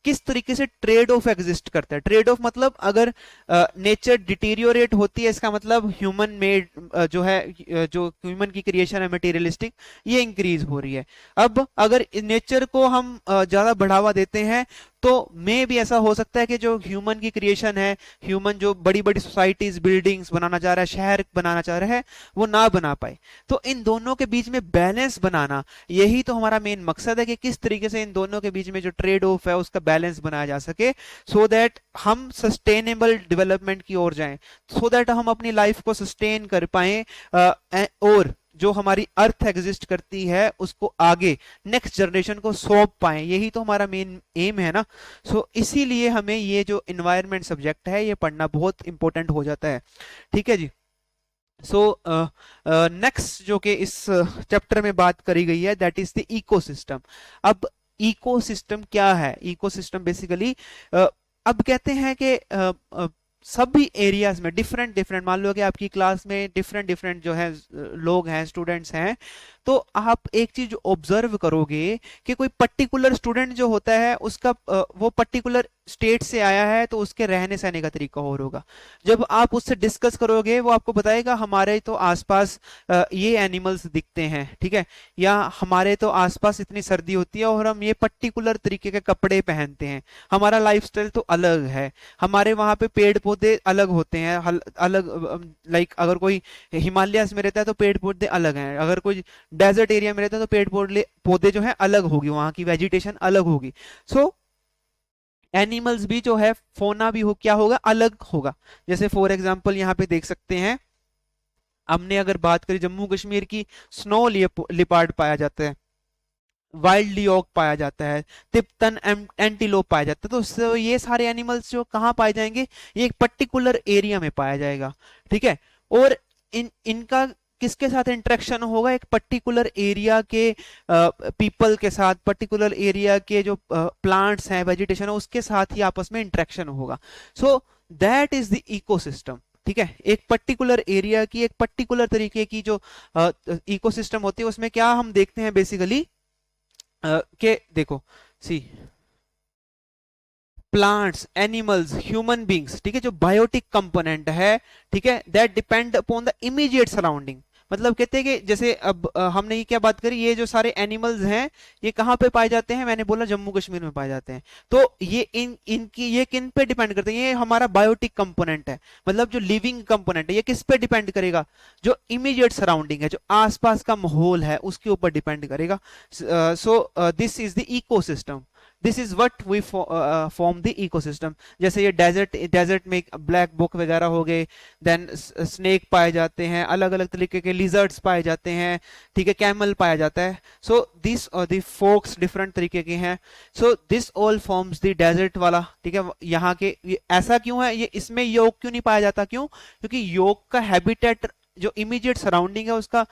किस तरीके से ट्रेड ऑफ एग्जिस्ट करता है। ट्रेड ऑफ मतलब अगर नेचर डिटीरियोरेट होती है, इसका मतलब ह्यूमन मेड जो है, जो ह्यूमन की क्रिएशन है मटेरियलिस्टिक, ये इंक्रीज हो रही है। अब अगर नेचर को हम ज्यादा बढ़ावा देते हैं, तो मे भी ऐसा हो सकता है कि जो ह्यूमन की क्रिएशन है, ह्यूमन जो बड़ी बड़ी सोसाइटीज, बिल्डिंग्स बनाना चाह रहा है, शहर बनाना चाह रहा है, वो ना बना पाए। तो इन दोनों के बीच में बैलेंस बनाना, यही तो हमारा मेन मकसद है कि किस तरीके से इन दोनों के बीच में जो ट्रेड ऑफ है उसका बैलेंस बनाया जा सके, सो दैट हम सस्टेनेबल डेवलपमेंट की ओर जाएं, सो दैट हम अपनी लाइफ को सस्टेन कर पाए, और जो हमारी अर्थ एग्जिस्ट करती है उसको आगे नेक्स्ट जनरेशन को सौंप पाए। यही तो हमारा मेन एम है ना। सो इसीलिए हमें ये जो एनवायरनमेंट सब्जेक्ट है ये पढ़ना बहुत इंपॉर्टेंट हो जाता है। ठीक है जी। सो नेक्स्ट जो कि इस चैप्टर में बात करी गई है, दैट इज द इकोसिस्टम। अब इकोसिस्टम क्या है? इकोसिस्टम बेसिकली अब कहते हैं कि सभी एरियाज में डिफरेंट डिफरेंट, मान लो कि आपकी क्लास में डिफरेंट डिफरेंट जो है लोग हैं, स्टूडेंट्स हैं, तो आप एक चीज ऑब्जर्व करोगे कि कोई पर्टिकुलर स्टूडेंट जो होता है उसका वो पर्टिकुलर स्टेट से आया है, तो उसके रहने सहने का तरीका और होगा। जब आप उससे डिस्कस करोगे, वो आपको बताएगा हमारे तो आसपास ये एनिमल्स दिखते हैं, ठीक है, या हमारे तो आसपास इतनी सर्दी होती है और हम ये पर्टिकुलर तरीके के कपड़े पहनते हैं, हमारा लाइफस्टाइल तो अलग है, हमारे वहां पे पेड़ पौधे अलग होते हैं, अलग, लाइक अगर कोई हिमालयस में रहता है तो पेड़ पौधे अलग हैं, अगर कोई डेजर्ट एरिया में रहता है तो पेड़ पौधे जो है अलग होगी, वहां की वेजिटेशन अलग होगी। सो एनिमल्स भी जो है, फोना भी हो, क्या होगा, अलग होगा। जैसे फॉर एग्जांपल यहाँ पे देख सकते हैं, हमने अगर बात करी जम्मू कश्मीर की, स्नो लिपार्ड पाया जाता है, वाइल्ड लियोक पाया जाता है, तिब्बतन एंटीलोप पाया जाता है। तो ये सारे एनिमल्स जो कहाँ पाए जाएंगे, ये एक पर्टिकुलर एरिया में पाया जाएगा। ठीक है, और इनका किसके साथ इंटरेक्शन होगा, एक पर्टिकुलर एरिया के पीपल के साथ, पर्टिकुलर एरिया के जो प्लांट्स हैं, वेजिटेशन है, उसके साथ ही आपस में इंटरेक्शन होगा। सो दैट इज द इकोसिस्टम। ठीक है, एक पर्टिकुलर एरिया की, एक पर्टिकुलर तरीके की जो इकोसिस्टम होती है, उसमें क्या हम देखते हैं बेसिकली के देखो, सी प्लांट्स, एनिमल्स, ह्यूमन बींग्स, ठीक है, जो बायोटिक कंपोनेंट है, ठीक है, that depend upon the immediate surrounding. मतलब कहते हैं कि जैसे अब हमने ये क्या बात करी, ये जो सारे एनिमल्स हैं ये कहाँ पे पाए जाते हैं, मैंने बोला जम्मू कश्मीर में पाए जाते हैं। तो ये इनकी ये किन पे डिपेंड करते हैं, ये हमारा बायोटिक कंपोनेंट है, मतलब जो लिविंग कंपोनेंट है, ये किस पे डिपेंड करेगा, जो इमीडिएट सराउंडिंग है, जो आसपास का माहौल है, उसके ऊपर डिपेंड करेगा। So this is the ecosystem, this is what we form the ecosystem. जैसे ये डेजर्ट में ब्लैक बुक वगैरह हो गए, देन स्नेक पाए जाते हैं, अलग अलग तरीके के लिजर्ड्स पाए जाते हैं, ठीक है, कैमल पाया जाता है। सो दिस और द फोक्स डिफरेंट तरीके के हैं। So this all forms the desert वाला, ठीक है, यहाँ के ऐसा क्यों है, ये इसमें योग क्यों नहीं पाया जाता, क्यों, क्योंकि योग का हैबिटेट जो इमीडिएट सराउंडिंग है उसका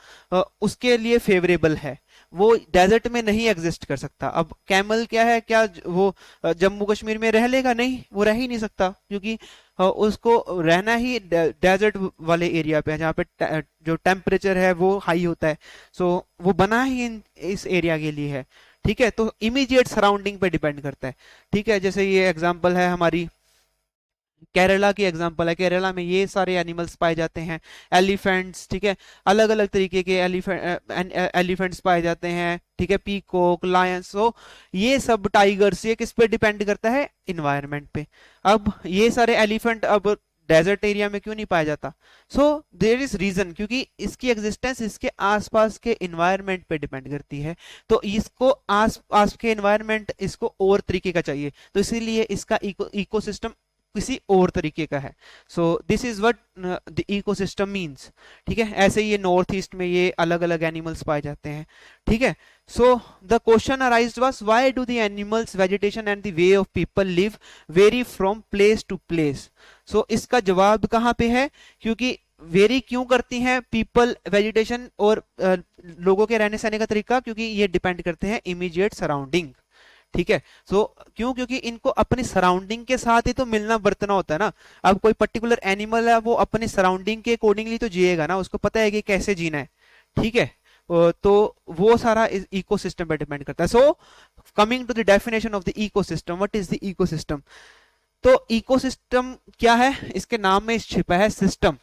उसके लिए फेवरेबल है, वो डेजर्ट में नहीं एग्जिस्ट कर सकता। अब कैमल क्या है, क्या वो जम्मू कश्मीर में रह लेगा? नहीं, वो रह ही नहीं सकता, क्योंकि उसको रहना ही डेजर्ट वाले एरिया पे है, जहाँ पे जो टेम्परेचर है वो हाई होता है। सो वो बना ही इस एरिया के लिए है। ठीक है, तो इमीडिएट सराउंडिंग पे डिपेंड करता है। ठीक है, जैसे ये एग्जांपल है हमारी केरला की एग्जांपल है। केरला में ये सारे एनिमल्स पाए जाते हैं, एलिफेंट्स। ठीक है, अलग अलग तरीके के एलिफेंट्स पाए जाते हैं। ठीक है, पीकॉक, लायंस। सो ये सब टाइगर्स, ये किस पे डिपेंड करता है? इन्वायरमेंट पे। अब ये सारे एलिफेंट अब डेजर्ट एरिया में क्यों नहीं पाया जाता? सो देयर इज रीजन, क्योंकि इसकी एग्जिस्टेंस इसके आसपास के इन्वायरमेंट पे डिपेंड करती है। तो इसको आस पास के इन्वायरमेंट इसको और तरीके का चाहिए, तो इसीलिए इसका इकोसिस्टम किसी और तरीके का है। So this is what the ecosystem means. ठीक है, ऐसे ये नॉर्थ ईस्ट में ये अलग अलग एनिमल्स पाए जाते हैं। ठीक है, so the question arised was why do the animals, vegetation and the way of people live vary from place to place. So इसका जवाब कहाँ पे है? क्योंकि वेरी क्यों करती हैं पीपल, वेजिटेशन और लोगों के रहने सहने का तरीका? क्योंकि ये डिपेंड करते हैं इमीडिएट सराउंडिंग। ठीक है, सो क्यों? क्योंकि इनको अपनी सराउंडिंग के साथ ही तो मिलना बरतना होता है ना। अब कोई पर्टिकुलर एनिमल है, वो अपनी सराउंडिंग के अकॉर्डिंगली तो जिएगा ना, उसको पता है कि कैसे जीना है। ठीक है, तो वो सारा इकोसिस्टम पे डिपेंड करता है। So coming to the definition of the ecosystem, what is the ecosystem? तो इकोसिस्टम क्या है? इसके नाम में छिपा है सिस्टम।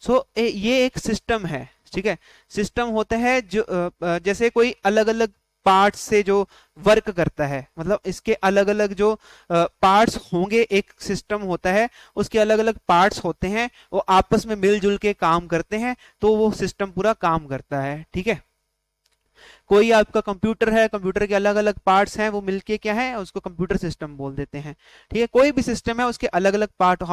सो ये एक सिस्टम है। ठीक है, सिस्टम होता है जो जैसे कोई अलग अलग पार्ट्स से जो वर्क करता है, मतलब इसके अलग अलग जो पार्ट्स होंगे, एक सिस्टम होता है, उसके अलग अलग पार्ट्स होते हैं, वो आपस में मिलजुल के काम करते हैं, तो वो सिस्टम पूरा काम करता है। ठीक है, कोई आपका कंप्यूटर है, कंप्यूटर के अलग अलग पार्ट्स हैं, वो मिलके क्या है, उसको कंप्यूटर सिस्टम बोल देते हैं। ठीक है, कोई भी सिस्टम है, उसके अलग अलग पार्ट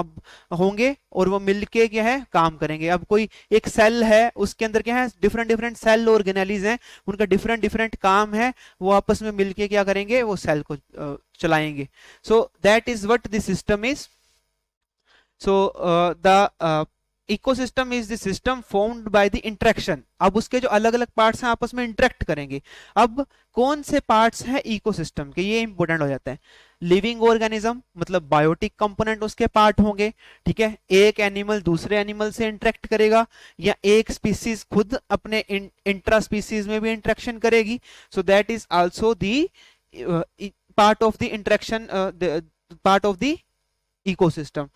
होंगे और वो मिलके क्या है, काम करेंगे। अब कोई एक सेल है, उसके अंदर क्या है, डिफरेंट डिफरेंट सेल ऑर्गेनेलीज हैं, उनका डिफरेंट डिफरेंट काम है, वो आपस में मिलके क्या करेंगे, वो सेल को चलाएंगे। सो that is what the system is. So the ecosystem is the system formed by the interaction. अब उसके जो अलग अलग पार्ट्स हैं आपस में इंटरेक्ट करेंगे। अब कौन से पार्ट्स हैं इकोसिस्टम के, ये इंपॉर्टेंट हो जाता है। लिविंग ऑर्गेनिज्म, मतलब बायोटिक कंपोनेंट उसके पार्ट होंगे। ठीक है, एक एनिमल दूसरे एनिमल से इंटरेक्ट करेगा, या एक स्पीसीज खुद अपने इंट्रा स्पीसीज में भी इंटरेक्शन करेगी। So that is also the part of the interaction, part of the ecosystem.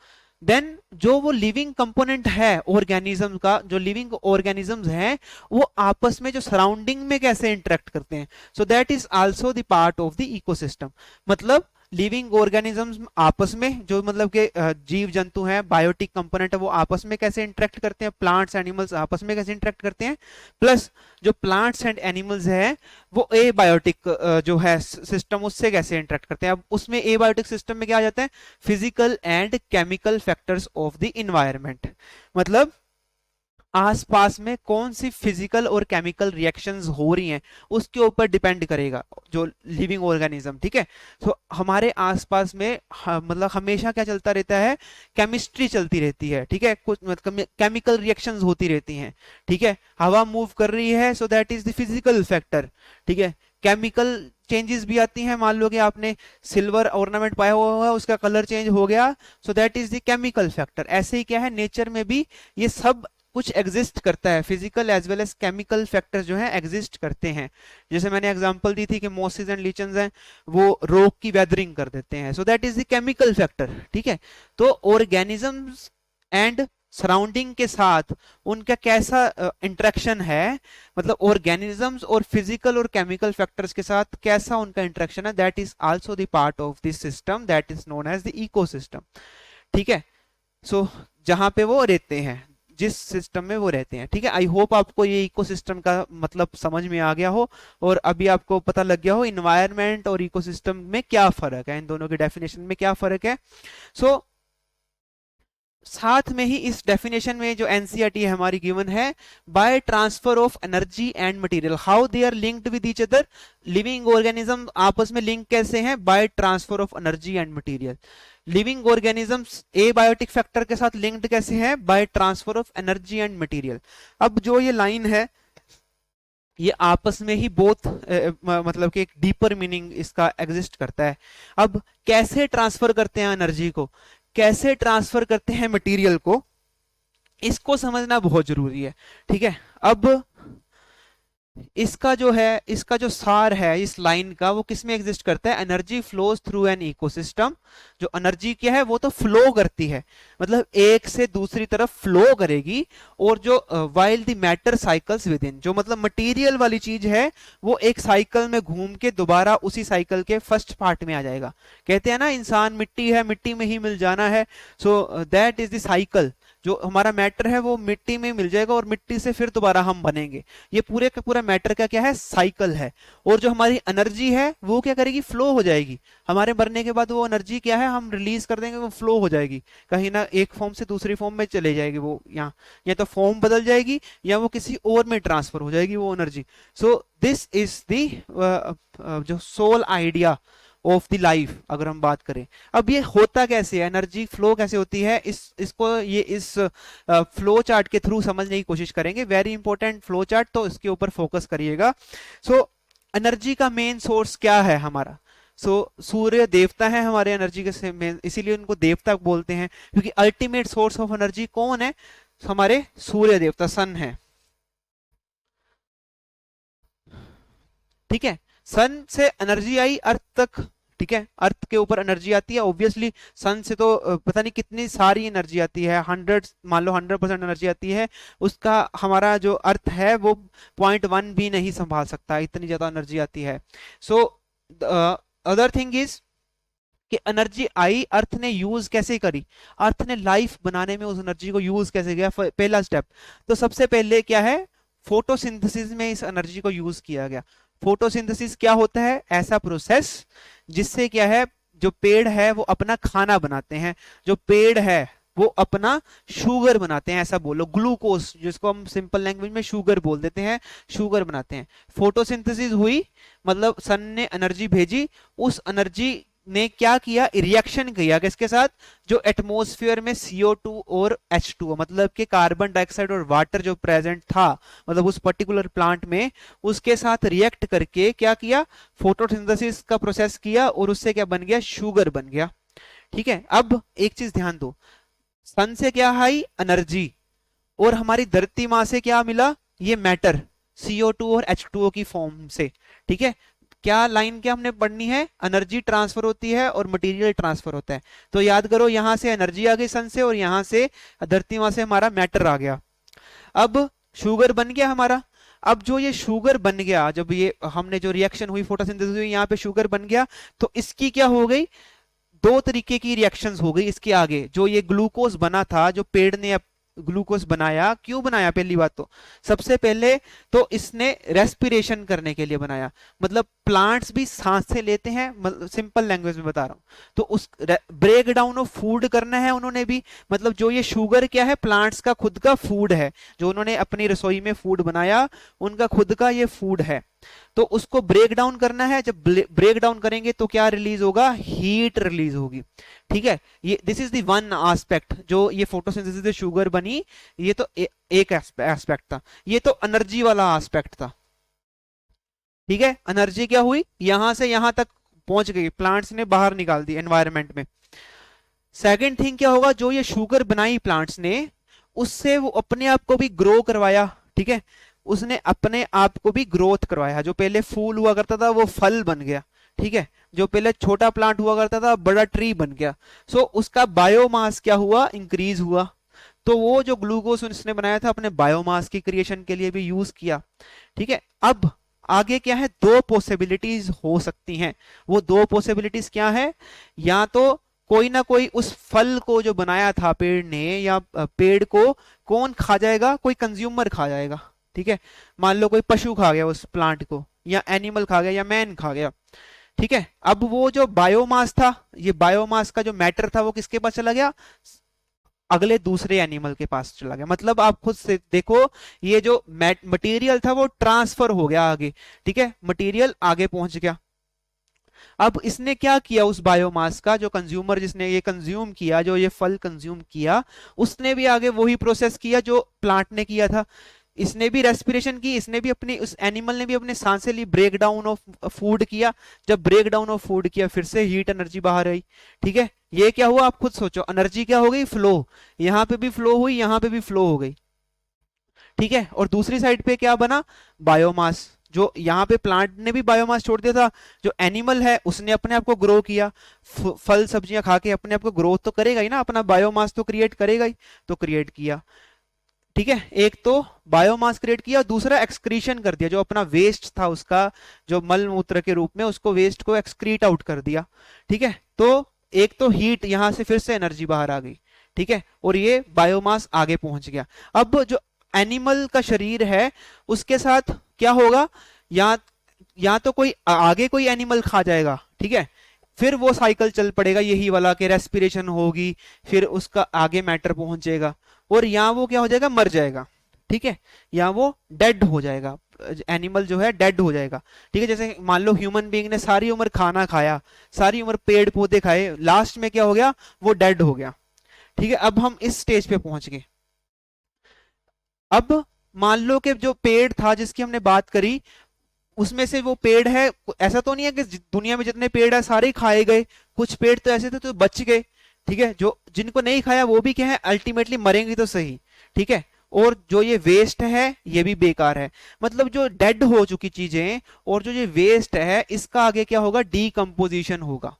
Then जो वो लिविंग कंपोनेंट है ऑर्गेनिज्म का, जो लिविंग ऑर्गेनिजम्स हैं, वो आपस में जो सराउंडिंग में कैसे इंटरेक्ट करते हैं, सो that is also the part of the ecosystem. मतलब लिविंग ऑर्गेनिजम्स आपस में, जो मतलब के जीव जंतु हैं, बायोटिक कंपोनेंट है, वो आपस में कैसे इंटरेक्ट करते हैं, प्लांट्स एनिमल्स आपस में कैसे इंटरेक्ट करते हैं, प्लस जो प्लांट्स एंड एनिमल्स है वो ए बायोटिक जो है सिस्टम, उससे कैसे इंटरेक्ट करते हैं। अब उसमें ए बायोटिक सिस्टम में क्या आ जाता है, physical and chemical factors of the environment. मतलब आसपास में कौन सी फिजिकल और केमिकल रिएक्शंस हो रही हैं, उसके ऊपर डिपेंड करेगा जो लिविंग ऑर्गेनिज्म। ठीक है, तो हमारे आसपास में मतलब हमेशा क्या चलता रहता है, केमिस्ट्री चलती रहती है। ठीक है, कुछ मतलब केमिकल रिएक्शंस होती रहती हैं। ठीक है, हवा मूव कर रही है, so that is the physical factor. ठीक है, केमिकल चेंजेस भी आती हैं, मान लो कि आपने सिल्वर ऑर्नामेंट पाया हुआ है, उसका कलर चेंज हो गया, सो that is the chemical factor. ऐसे ही क्या है, नेचर में भी ये सब कुछ एग्जिस्ट करता है, physical as well as chemical factors जो हैं एग्जिस्ट करते हैं। जैसे मैंने एग्जांपल दी थी कि मॉसेस एंड लीचन्स हैं, वो रॉक की वेदरिंग कर देते हैं, सो that is the chemical factor. ठीक है, तो ऑर्गेनिजम्स एंड सराउंडिंग के साथ उनका कैसा इंटरेक्शन है, मतलब ऑर्गेनिजम्स और फिजिकल और केमिकल फैक्टर्स के साथ कैसा उनका इंटरेक्शन है, that is also the part of this system, that is known as the ecosystem. ठीक है, सो जहां पे वो रहते हैं, जिस सिस्टम में वो रहते हैं। ठीक है, आई होप आपको ये इकोसिस्टम का मतलब समझ में आ गया हो, और अभी आपको पता लग गया हो इन्वायरमेंट और इकोसिस्टम में क्या फर्क है, इन दोनों के डेफिनेशन में क्या फर्क है। सो साथ में ही इस डेफिनेशन में जो एनसीईआरटी है हमारी गिवन है, by transfer of energy and material, how they are linked with each other. Living organism आपस में लिंक कैसे हैं, by transfer of energy and material. Living organisms abiotic factor के साथ लिंक्ड कैसे हैं, by transfer of energy and material. अब जो ये लाइन है ये आपस में ही बहुत मतलब कि एक डीपर मीनिंग इसका एग्जिस्ट करता है। अब कैसे ट्रांसफर करते हैं एनर्जी को, कैसे ट्रांसफर करते हैं मटेरियल को, इसको समझना बहुत जरूरी है। ठीक है, अब इसका जो है, इसका जो सार है इस लाइन का, वो किस में एग्जिस्ट करता है? Energy flows through an ecosystem. जो एनर्जी क्या है वो तो फ्लो करती है, मतलब एक से दूसरी तरफ फ्लो करेगी। और जो while the matter cycles with in, जो मतलब मटेरियल वाली चीज है वो एक साइकिल में घूम के दोबारा उसी साइकिल के फर्स्ट पार्ट में आ जाएगा। कहते हैं ना, इंसान मिट्टी है, मिट्टी में ही मिल जाना है। So that is the cycle. जो हमारा मैटर है वो मिट्टी में मिल जाएगा और मिट्टी से फिर दोबारा हम बनेंगे। ये पूरे का पूरा मैटर का क्या है? साइकिल है। और जो हमारी एनर्जी है वो क्या करेगी? फ्लो हो जाएगी। हमारे मरने के बाद वो एनर्जी क्या है, हम रिलीज कर देंगे, वो फ्लो हो जाएगी, कहीं ना एक फॉर्म से दूसरी फॉर्म में चले जाएगी। वो यहाँ या तो फॉर्म बदल जाएगी या वो किसी और में ट्रांसफर हो जाएगी वो energy. So this is the जो sole idea of the life अगर हम बात करें। अब ये होता कैसे है, एनर्जी फ्लो कैसे होती है, इसको ये इस फ्लो चार्ट के थ्रू समझने की कोशिश करेंगे। वेरी इंपॉर्टेंट फ्लो चार्ट, तो इसके ऊपर फोकस करिएगा। सो एनर्जी का मेन सोर्स क्या है हमारा? सूर्य देवता है हमारे एनर्जी के मेन, इसीलिए उनको देवता बोलते हैं, क्योंकि अल्टीमेट सोर्स ऑफ एनर्जी कौन है? हमारे सूर्य देवता, सन है। ठीक है, सन से एनर्जी आई अर्थ तक। ठीक है, अर्थ के ऊपर एनर्जी आती है ऑब्वियसली। सन से तो पता नहीं कितनी सारी एनर्जी आती है, 100, मान लो 100% एनर्जी आती है। उसका हमारा जो अर्थ है वो 0.1 भी नहीं संभाल सकता, इतनी ज्यादा एनर्जी आती है। सो अदर थिंग इज कि एनर्जी आई, अर्थ ने यूज कैसे करी? अर्थ ने लाइफ बनाने में उस एनर्जी को यूज कैसे किया? पहला स्टेप तो सबसे पहले क्या है? फोटोसिंथेसिस में इस एनर्जी को यूज किया गया। फोटोसिंथेसिस क्या होता है? ऐसा प्रोसेस जिससे क्या है, जो पेड़ है वो अपना खाना बनाते हैं, जो पेड़ है वो अपना शुगर बनाते हैं, ऐसा बोलो, ग्लूकोज, जिसको हम सिंपल लैंग्वेज में शुगर बोल देते हैं, शुगर बनाते हैं। फोटोसिंथेसिस हुई, मतलब सन ने एनर्जी भेजी, उस एनर्जी ने क्या किया? रिएक्शन किया किसके साथ? जो एटमॉस्फेयर में CO2 और H2O, मतलब कि कार्बन डाइऑक्साइड और वाटर जो प्रेजेंट था, मतलब उस पर्टिकुलर प्लांट में, उसके साथ रिएक्ट करके क्या किया? फोटोसिंथेसिस का प्रोसेस किया और उससे क्या बन गया? शुगर बन गया। ठीक है, अब एक चीज ध्यान दो, सन से क्या आई? एनर्जी। और हमारी धरती माँ से क्या मिला? ये मैटर, CO2 और H2O की फॉर्म से। ठीक है, क्या लाइन क्या हमने पढ़नी है? एनर्जी ट्रांसफर होती है और मटेरियल ट्रांसफर होता है। तो याद करो, यहां से एनर्जी आ गई सन से, और यहां से धरती माँ से हमारा मैटर आ गया। अब शुगर बन गया हमारा। अब जो ये शुगर बन गया, जब ये हमने जो रिएक्शन हुई, फोटोसिंथेसिस हुई, यहाँ पे शुगर बन गया, तो इसकी क्या हो गई? दो तरीके की रिएक्शंस हो गई इसके आगे। जो ये ग्लूकोज बना था, जो पेड़ ने ग्लूकोज बनाया, क्यों बनाया? पहली बात तो सबसे पहले तो इसने रेस्पिरेशन करने के लिए बनाया, मतलब प्लांट्स भी सांसें लेते हैं, मतलब सिंपल लैंग्वेज में बता रहा हूं। तो उस ब्रेक डाउन ऑफ फूड करना है उन्होंने भी, मतलब जो ये शुगर क्या है? प्लांट्स का खुद का फूड है, जो उन्होंने अपनी रसोई में फूड बनाया, उनका खुद का ये फूड है। तो उसको ब्रेक डाउन करना है। जब ब्रेक डाउन करेंगे तो क्या रिलीज होगा? हीट रिलीज होगी। ठीक है, ये this is the one aspect, जो ये फोटोसिंथेसिस से शुगर बनी, ये तो एक एस्पेक्ट था। ये तो एनर्जी वाला एस्पेक्ट था। ठीक है, एनर्जी क्या हुई? यहां से यहां तक पहुंच गई, प्लांट्स ने बाहर निकाल दी एनवायरमेंट में। सेकेंड थिंग क्या होगा? जो ये शुगर बनाई प्लांट्स ने, उससे वो अपने आप को भी ग्रो करवाया। ठीक है, उसने अपने आप को भी ग्रोथ करवाया। जो पहले फूल हुआ करता था वो फल बन गया। ठीक है, जो पहले छोटा प्लांट हुआ करता था बड़ा ट्री बन गया। सो उसका बायोमास क्या हुआ? इंक्रीज हुआ। तो वो जो ग्लूकोज उसने बनाया था अपने बायोमास की क्रिएशन के लिए भी यूज किया। ठीक है, अब आगे क्या है? दो पॉसिबिलिटीज हो सकती हैं। वो दो पॉसिबिलिटीज क्या है? या तो कोई ना कोई उस फल को जो बनाया था पेड़ ने, या पेड़ को कौन खा जाएगा? कोई कंज्यूमर खा जाएगा। ठीक है, मान लो कोई पशु खा गया उस प्लांट को, या एनिमल खा गया, या मैन खा गया। ठीक है, अब वो जो बायोमास था, ये बायोमास का जो मैटर था, वो किसके पास चला गया? अगले दूसरे एनिमल के पास चला गया। मतलब आप खुद से देखो, ये जो मटेरियल था वो ट्रांसफर हो गया आगे। ठीक है, मटेरियल आगे पहुंच गया। अब इसने क्या किया? उस बायोमास का जो कंज्यूमर, जिसने ये कंज्यूम किया, जो ये फल कंज्यूम किया, उसने भी आगे वही प्रोसेस किया जो प्लांट ने किया था। इसने भी रेस्पिरेशन की, इसने भी अपनी, उस एनिमल ने भी अपने सांसें ली, ब्रेक डाउन ऑफ फूड किया। जब ब्रेक डाउन ऑफ फूड किया फिर से हीट एनर्जी बाहर आई। ठीक है, ये क्या हुआ आप खुद सोचो, एनर्जी क्या हो गई, फ्लो। यहाँ पे भी फ्लो हुई, यहाँ पे भी फ्लो हो गई। ठीक है, और दूसरी साइड पे क्या बना, बायोमास। जो यहाँ पे प्लांट ने भी बायोमास छोड़ दिया था, जो एनिमल है उसने अपने आप को ग्रो किया, फल सब्जियां खा के अपने आप को ग्रोथ तो करेगा ही ना, अपना बायोमास तो क्रिएट करेगा ही, तो क्रिएट किया। ठीक है, एक तो बायोमास क्रिएट किया, दूसरा एक्सक्रीशन कर दिया, जो अपना वेस्ट था उसका, जो मल मूत्र के रूप में, उसको वेस्ट को एक्सक्रीट आउट कर दिया। ठीक है, तो एक तो हीट, यहां से फिर से एनर्जी बाहर आ गई। ठीक है, और ये बायोमास आगे पहुंच गया। अब जो एनिमल का शरीर है उसके साथ क्या होगा, या तो कोई आगे कोई एनिमल खा जाएगा। ठीक है, फिर वो साइकिल चल पड़ेगा यही वाला कि रेस्पिरेशन होगी, फिर उसका आगे मैटर पहुंचेगा, और यहाँ वो क्या हो जाएगा, मर जाएगा। ठीक है, यहाँ वो डेड हो जाएगा, एनिमल जो है डेड हो जाएगा। ठीक है, जैसे मान लो ह्यूमन बीइंग ने सारी उम्र खाना खाया, सारी उम्र पेड़ पौधे खाए, लास्ट में क्या हो गया, वो डेड हो गया। ठीक है, अब हम इस स्टेज पे पहुंच गए। अब मान लो कि जो पेड़ था जिसकी हमने बात करी, उसमें से वो पेड़ है, ऐसा तो नहीं है कि दुनिया में जितने पेड़ है सारे खाए गए, कुछ पेड़ तो ऐसे थे तो बच गए। ठीक है, जो जिनको नहीं खाया वो भी क्या है, अल्टीमेटली मरेंगे तो सही। ठीक है, और जो ये वेस्ट है ये भी बेकार है। मतलब जो डेड हो चुकी चीजें और जो ये वेस्ट है, इसका आगे क्या होगा, डीकंपोजिशन होगा।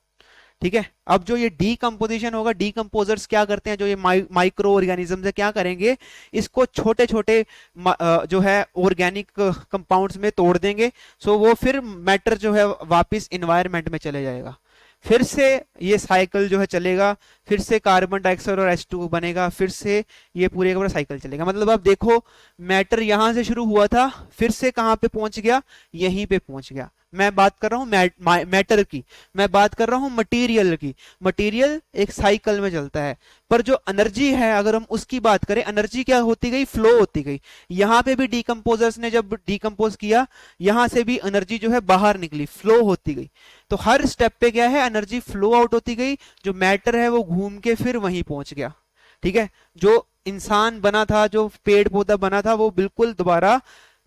ठीक है, अब जो ये डीकंपोजिशन होगा, डीकंपोजर्स क्या करते हैं, जो ये माइक्रो ऑर्गेनिज्म है क्या करेंगे, इसको छोटे छोटे जो है ऑर्गेनिक कंपाउंड्स में तोड़ देंगे। सो वो फिर मैटर जो है वापस इन्वायरमेंट में चले जाएगा, फिर से ये साइकिल जो है चलेगा, फिर से कार्बन डाइऑक्साइड और H2 बनेगा, फिर से ये पूरे का पूरा साइकिल चलेगा। मतलब आप देखो, मैटर यहां से शुरू हुआ था, फिर से कहां पे पहुंच गया, यहीं पे पहुंच गया। मैं बात कर रहा हूं मैटर की, मैं बात कर रहा हूं मटेरियल की। मटेरियल एक साइकिल में चलता है, पर जो एनर्जी है अगर हम उसकी बात करें, एनर्जी क्या होती गई, फ्लो होती गई। यहां पे भी डीकंपोजर्स ने जब डीकंपोज किया, यहां से भी एनर्जी जो है बाहर निकली, फ्लो होती गई। तो हर स्टेप पे क्या है, एनर्जी फ्लो आउट होती गई, जो मैटर है वो घूम के फिर वहीं पहुंच गया। ठीक है, जो इंसान बना था, जो पेड़ पौधा बना था, वो बिल्कुल दोबारा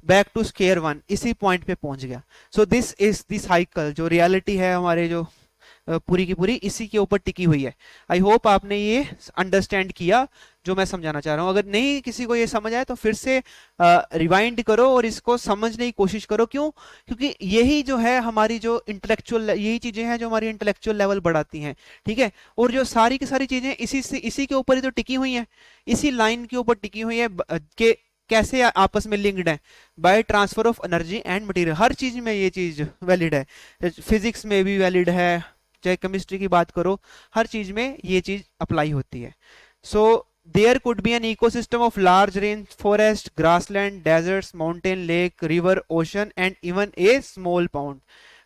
बैक टू स्क्वायर वन, इसी पॉइंट पे पहुंच गया। सो दिस इज द साइकिल, जो रियलिटी है हमारे, जो पूरी की पूरी इसी के ऊपर टिकी हुई है। आई होप आपने ये अंडरस्टैंड किया जो मैं समझाना चाह रहा हूं। अगर नहीं किसी को ये समझ आए तो फिर से रिवाइंड करो और इसको समझने की कोशिश करो। क्यों? क्योंकि यही जो है हमारी जो इंटेलेक्चुअल, यही चीजें हैं जो हमारी इंटेलेक्चुअल लेवल बढ़ाती हैं। ठीक है, और जो सारी की सारी चीजें इसी के ऊपर ही तो टिकी हुई हैं, इसी लाइन के ऊपर टिकी हुई है कि कैसे आपस में लिंक्ड है, by transfer of energy and material. हर चीज में ये चीज वैलिड है, फिजिक्स में भी वैलिड है, चाहे केमिस्ट्री की बात करो, हर चीज में ये चीज अप्लाई होती है। So there could be an ecosystem of large range forest, grassland, deserts, mountain, lake, river, ocean and even a small pond.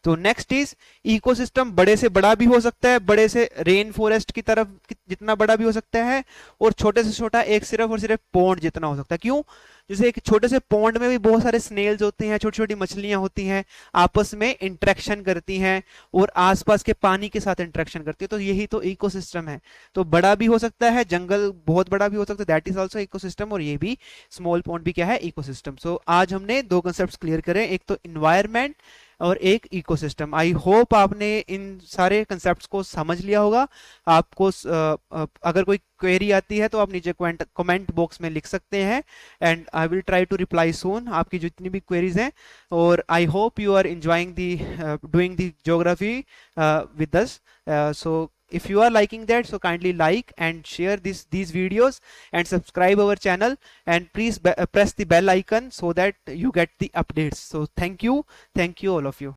तो नेक्स्ट इज इकोसिस्टम बड़े से बड़ा भी हो सकता है, बड़े से रेन फॉरेस्ट की तरफ जितना बड़ा भी हो सकता है, और छोटे से छोटा एक सिर्फ और सिर्फ पॉन्ड जितना हो सकता है। क्यों? जैसे एक छोटे से पॉन्ड में भी बहुत सारे स्नेल्स होते हैं, छोटी छोटी मछलियां होती हैं, आपस में इंटरेक्शन करती हैं और आसपास के पानी के साथ इंटरेक्शन करती है। तो यही तो इकोसिस्टम है। तो बड़ा भी हो सकता है, जंगल बहुत बड़ा भी हो सकता है, दैट इज आल्सो इकोसिस्टम, और ये भी स्मॉल पॉन्ड भी क्या है, इकोसिस्टम। सो आज हमने दो कंसेप्ट क्लियर करे, एक तो इन्वायरमेंट और एक इकोसिस्टम। आई होप आपने इन सारे कंसेप्ट्स को समझ लिया होगा। आपको अगर कोई क्वेरी आती है तो आप नीचे कमेंट बॉक्स में लिख सकते हैं, and I will try to reply soon आपकी जितनी भी क्वेरीज हैं। और I hope you are enjoying the doing the geography with us. So if you are liking that, so kindly like and share these videos and subscribe our channel, and please press the bell icon so that you get the updates. So thank you all of you.